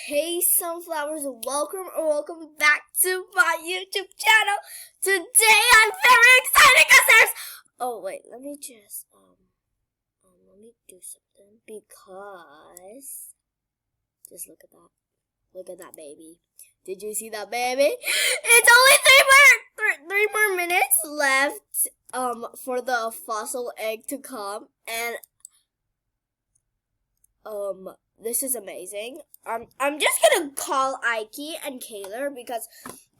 Hey sunflowers, welcome back to my YouTube channel. Today I'm very excited because there's let me just let me do something because just look at that. Look at that baby. Did you see that baby? It's only three more minutes left for the fossil egg to come, and this is amazing. I'm just gonna call Ike and Kayla because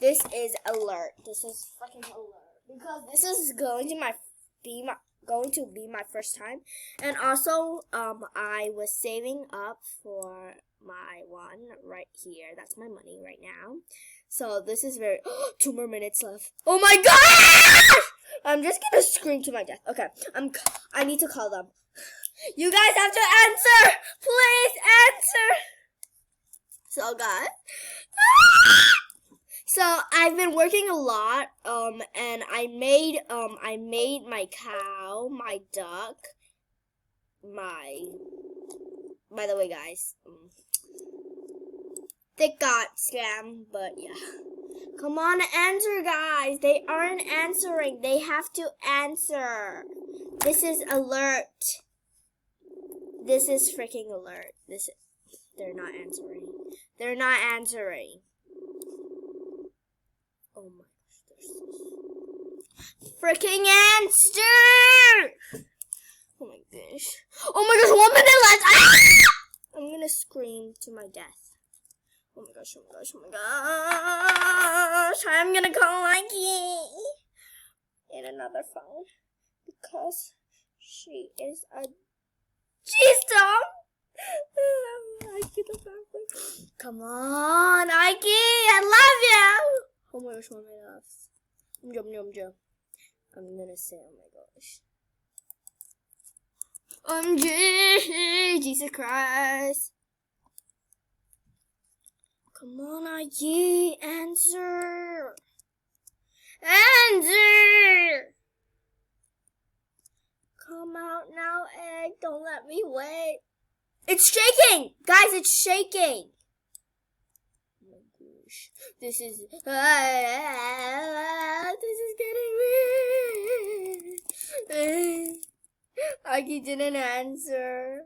this is alert. This is freaking alert because this is going to be my first time, and also I was saving up for my one right here. That's my money right now. So this is very 2 more minutes left. Oh my gosh! I'm just gonna scream to my death. Okay, I need to call them. You guys have to answer! Please answer! So guys, so I've been working a lot, and I made my cow, my duck, by the way guys, they got scammed, but yeah. Come on, answer guys, they aren't answering, they have to answer. This is alert. This is freaking alert. They're not answering. They're not answering. Oh my gosh, freaking answer! Oh my gosh. Oh my gosh, 1 minute left. Ah! I'm gonna scream to my death. Oh my gosh, oh my gosh, oh my gosh. I'm gonna call Mikey in another phone because she is a G-Star. Come on, Ike, I love you. Oh my gosh, what am I love? I'm gonna say, oh my gosh. OMG, Jesus Christ. Come on, Ike, answer. Answer. Come out now, egg. Don't let me wait. It's shaking! Guys, it's shaking! Oh my gosh. This is getting me. Ike didn't answer.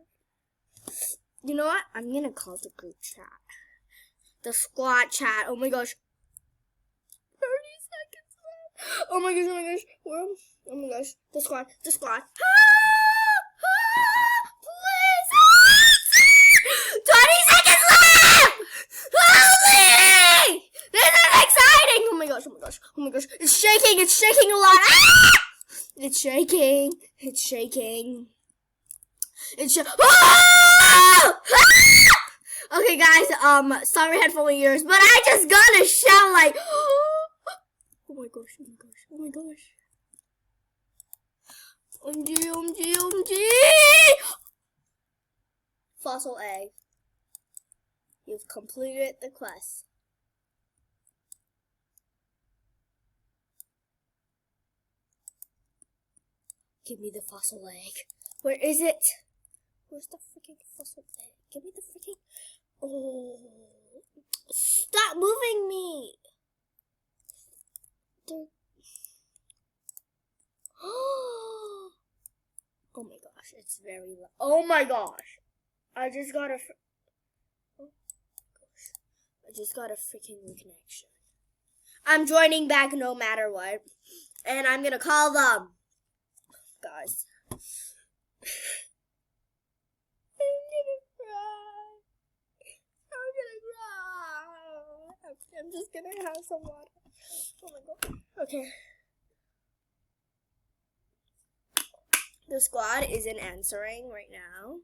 You know what? I'm gonna call the group chat. The squad chat. Oh my gosh. 30 seconds left. Oh my gosh, oh my gosh. Where? Oh my gosh. The squad. Oh my gosh, it's shaking a lot. Ah! It's shaking. Ah! Okay guys, sorry headphone ears, but I just gotta shout like, oh my gosh. OMG. Fossil egg. You've completed the quest. Give me the fossil egg. Where is it? Where's the freaking fossil egg? Give me the freaking... Oh. Stop moving me. Oh my gosh, it's very low. Oh my gosh. I just got a freaking reconnection. I'm joining back no matter what. And I'm gonna call them. Guys. I'm gonna cry. I'm just gonna have some water. Oh my god. Okay. The squad isn't answering right now.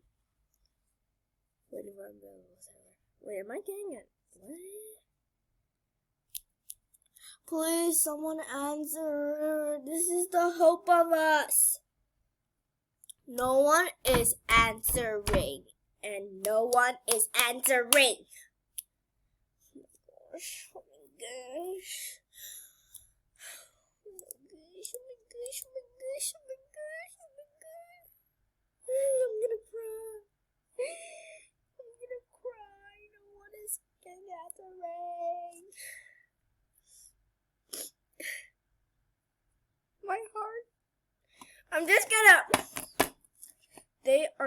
Wait, am I getting it? What? Please, someone answer. This is the hope of us. No one is answering. And no one is answering. Oh my gosh. Oh my gosh. I'm gonna cry. No one is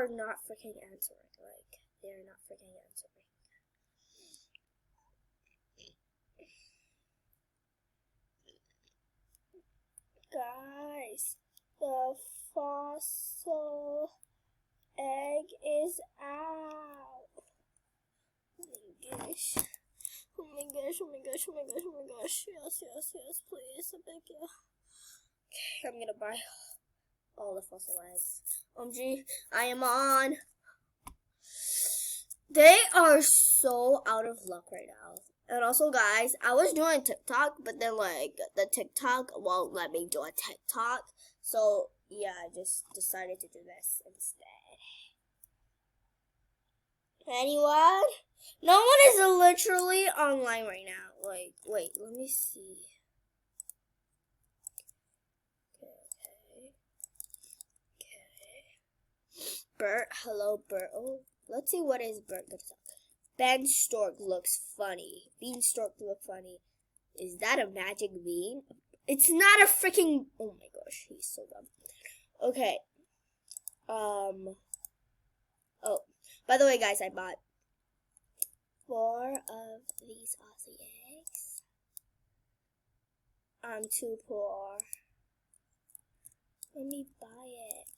are not freaking answering. Like, they're not freaking answering. Guys, the fossil egg is out. Oh my gosh. Oh my gosh, oh my gosh, oh my gosh, oh my gosh. Yes, yes, yes, please. I beg you. Okay, I'm gonna buy all the fossil eggs. OMG, I am on. They are so out of luck right now. And also, guys, I was doing TikTok, but then, like, the TikTok won't let me do a TikTok. So, yeah, I just decided to do this instead. Anyone? No one is literally online right now. Like, wait, let me see. Okay. Bert, hello, Bert. Oh, let's see what is Bert gonna talk. Beanstalk looks funny. Beanstalk look funny. Is that a magic bean? It's not a freaking. Oh my gosh, he's so dumb. Okay. Oh, by the way, guys, I bought 4 of these Aussie eggs. I'm too poor. Let me buy it.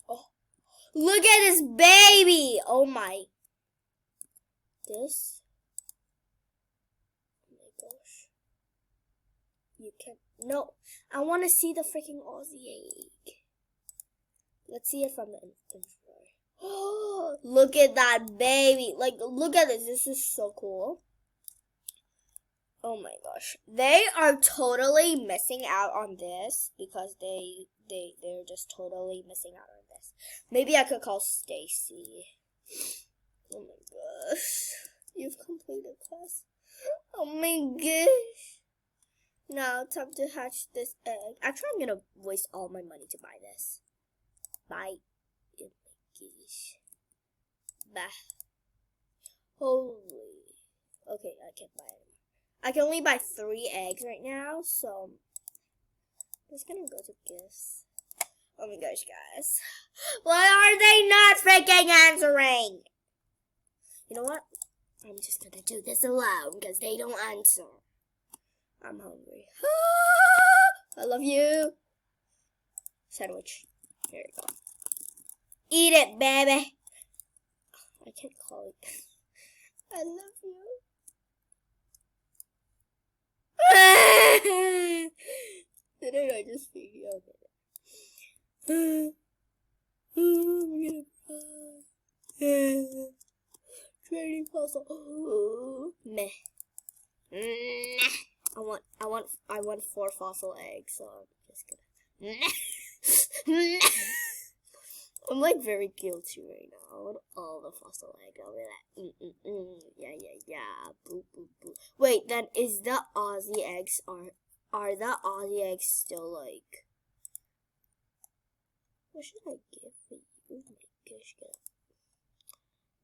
Oh, look at this baby! Oh my. This? Oh my gosh. You can. No, I want to see the freaking Aussie egg. Let's see it from the inventory. Oh, look at that baby. Like, look at this. This is so cool. Oh my gosh. They are totally missing out on this because they're just totally missing out on this. Maybe I could call Stacy. Oh my gosh. You've completed class. Oh my gosh. Now, time to hatch this egg. Actually, I'm gonna waste all my money to buy this. Buy. Oh my gosh. Bah. Holy. Okay, I can't buy it. I can only buy 3 eggs right now, so I'm just gonna go to gifts. Oh my gosh, guys. Why are they not freaking answering? You know what? I'm just gonna do this alone because they don't answer. I'm hungry. I love you. Sandwich. Here you go. Eat it, baby. I can't call it. I love you. Didn't I just feed you? Okay. I'm gonna cry. Trading fossil. Meh. Nah. I want 4 fossil eggs, so I'm just gonna. I'm like very guilty right now. I want all the fossil eggs. I'll be like, yeah. Boo, boo, boo. Wait, then is the Aussie eggs are the Aussie eggs still like? What should I give for you? Oh my gosh,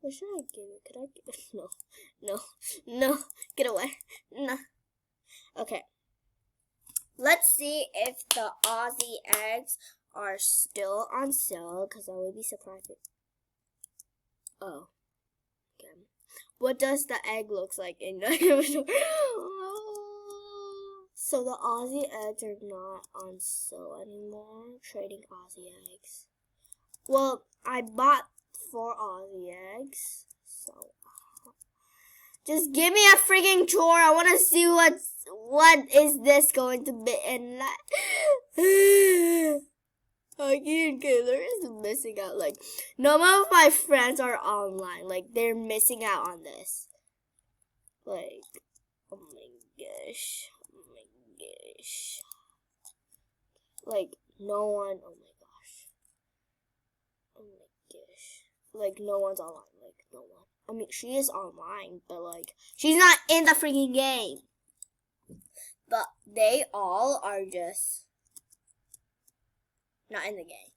what should I give you? Could I give? No. Get away. No. Okay. Let's see if the Aussie eggs are still on sale, because I would be surprised. Oh. Okay. What does the egg looks like in the So the Aussie eggs are not on sale anymore. Trading Aussie eggs. Well, I bought 4 Aussie eggs. So just give me a freaking chore. I want to see what is this going to be in that. Aggie and Kayler is missing out. Like, none of my friends are online. Like, they're missing out on this. Like, oh my gosh. Like, no one. Oh my gosh. Like, no one's online. Like, no one. I mean, she is online, but like, she's not in the freaking game. But they all are just not in the game.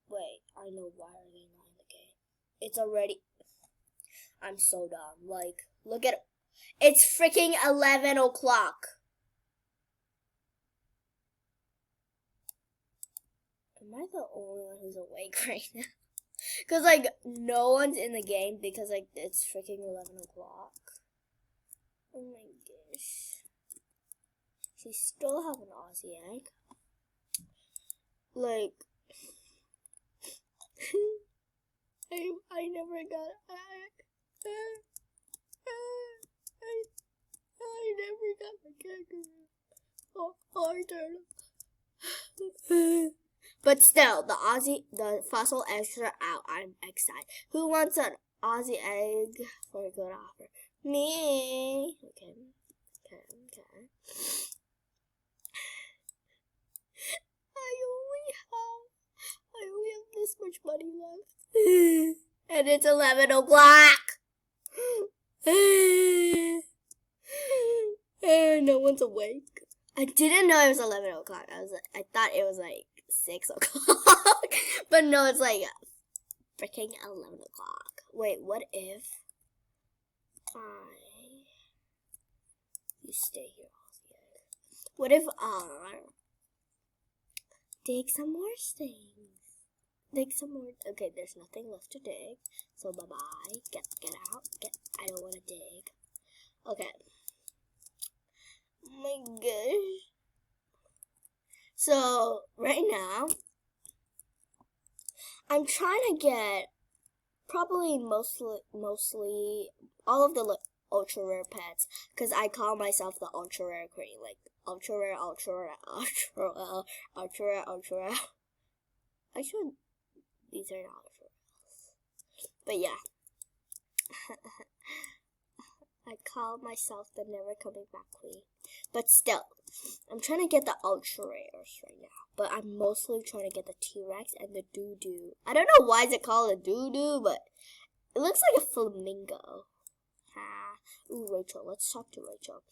Wait, I know why are they not in the game. It's already. I'm so dumb. Like, look at it. It's freaking 11 o'clock. Am I the only one who's awake right now? Because, like, no one's in the game because, like, it's freaking 11 o'clock. Oh my gosh. She still have an Aussie egg. Like, I never got I never got my kangaroo or turtle. But still, the fossil eggs are out. I'm excited. Who wants an Aussie egg for a good offer? Me. Okay. I only have this much money left. And it's 11 o'clock. No one's awake. I didn't know it was 11 o'clock. I thought it was like 6 o'clock. But no, it's like freaking 11 o'clock. Wait, what if you stay here all day? What if dig some more things? Dig some more. Okay, there's nothing left to dig. So bye-bye. Get out. I don't want to dig. Okay. Oh my gosh. So, right now, I'm trying to get probably mostly all of the ultra rare pets, because I call myself the ultra rare queen. Like, ultra rare. Actually, these are not ultra rares. But yeah. I call myself the never coming back queen. But still, I'm trying to get the ultra rares right now. But I'm mostly trying to get the T-Rex and the doo-doo. I don't know why is it called a doo-doo, but it looks like a flamingo. Ooh, Rachel. Let's talk to Rachel.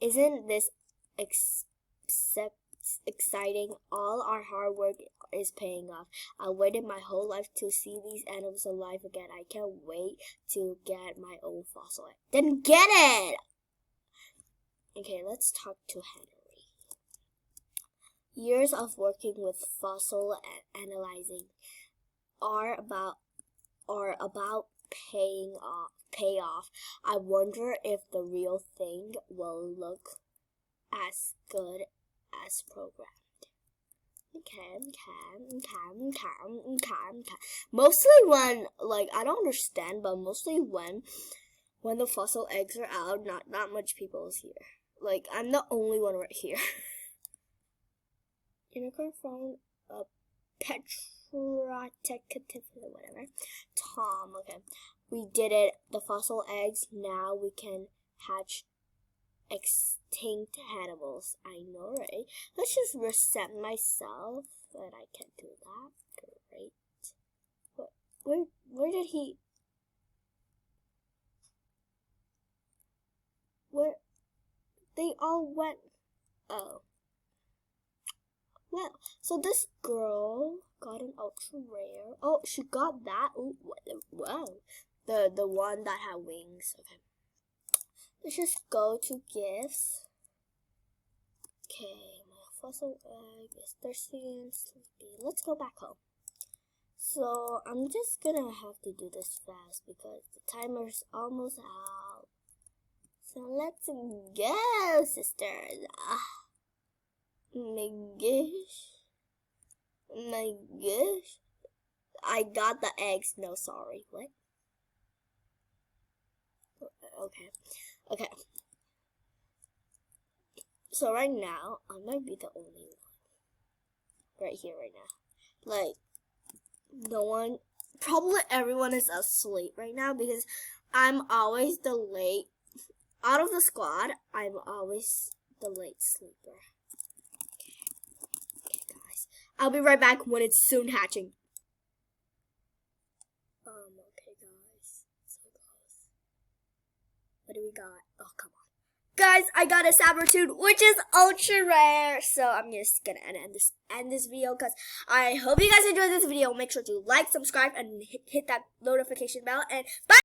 Isn't this exciting? All our hard work is paying off. I waited my whole life to see these animals alive again. I can't wait to get my own fossil. Then get it! Okay, let's talk to Henry. Years of working with fossil analyzing are about pay off. I wonder if the real thing will look as good as programmed. Mostly when, like, I don't understand, but mostly when the fossil eggs are out, not much people is here. Like, I'm the only one right here. Unicorn found a petrotective, whatever. Tom, okay. We did it. The fossil eggs. Now we can hatch extinct animals. I know, right? Let's just reset myself. But I can't do that. Great. What? Where did he? Where? They all went. Oh. Well, so this girl got an ultra rare. Oh, she got that. Oh, wow. The one that had wings. Okay. Let's just go to gifts. Okay, my fossil egg is thirsty and sleepy. Let's go back home. So I'm just gonna have to do this fast because the timer's almost out. So let's go, sisters. My gosh. I got the eggs. No, sorry. What? Okay. So right now, I might be the only one. Right here, right now. Like, no one, probably everyone is asleep right now because I'm always the late, out of the squad, I'm always the late sleeper. Okay, guys. I'll be right back when it's soon hatching. Okay, guys. So close. What do we got? Oh, come on. Guys, I got a Sabertooth, which is ultra rare. So I'm just gonna end this video because I hope you guys enjoyed this video. Make sure to like, subscribe, and hit that notification bell. And bye!